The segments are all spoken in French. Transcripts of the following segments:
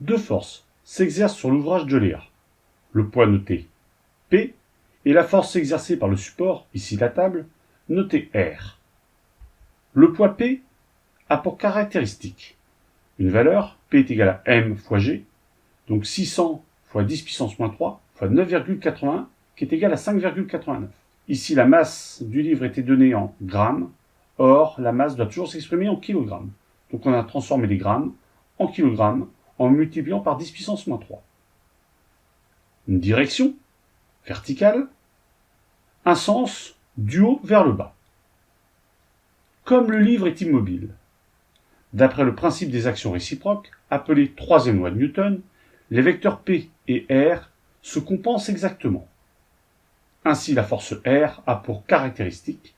deux forces s'exercent sur l'ouvrage de Léa. Le poids noté P et la force exercée par le support, ici la table, noté R. Le poids P a pour caractéristique une valeur, P est égal à M fois G, donc 600 fois 10 puissance moins 3 fois 9,81, qui est égal à 5,89. Ici, la masse du livre était donnée en grammes, or la masse doit toujours s'exprimer en kilogrammes. Donc on a transformé les grammes en kilogrammes en multipliant par 10 puissance moins 3. Une direction, verticale, un sens, du haut vers le bas. Comme le livre est immobile, d'après le principe des actions réciproques, appelé troisième loi de Newton, les vecteurs P et R se compensent exactement. Ainsi, la force R a pour caractéristique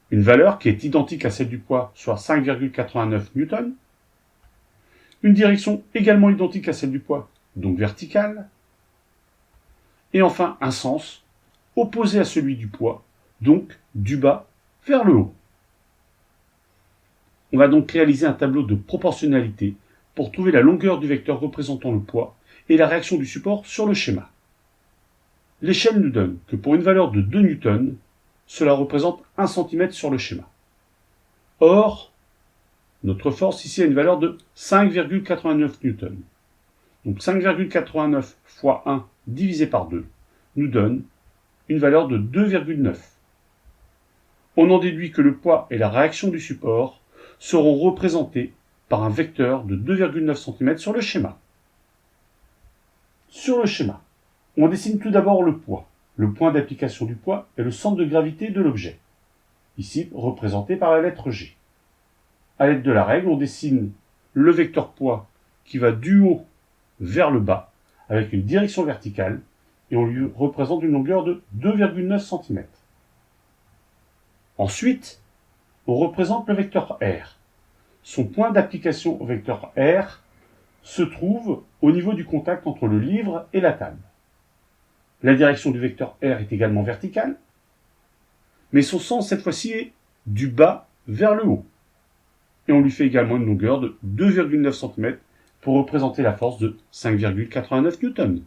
une valeur qui est identique à celle du poids, soit 5,89 Newton, une direction également identique à celle du poids, donc verticale, et enfin un sens opposé à celui du poids, donc du bas vers le haut. On va donc réaliser un tableau de proportionnalité pour trouver la longueur du vecteur représentant le poids et la réaction du support sur le schéma. L'échelle nous donne que pour une valeur de 2 newtons, cela représente 1 cm sur le schéma. Or, notre force ici a une valeur de 5,89 newtons. Donc 5,89 fois 1 divisé par 2 nous donne une valeur de 2,9. On en déduit que le poids et la réaction du support seront représentés par un vecteur de 2,9 cm sur le schéma. Sur le schéma, on dessine tout d'abord le poids. Le point d'application du poids est le centre de gravité de l'objet, ici représenté par la lettre G. À l'aide de la règle, on dessine le vecteur poids qui va du haut vers le bas avec une direction verticale et on lui représente une longueur de 2,9 cm. Ensuite, on représente le vecteur R. Son point d'application au vecteur R se trouve au niveau du contact entre le livre et la table. La direction du vecteur R est également verticale, mais son sens cette fois-ci est du bas vers le haut. Et on lui fait également une longueur de 2,9 cm pour représenter la force de 5,89 newtons.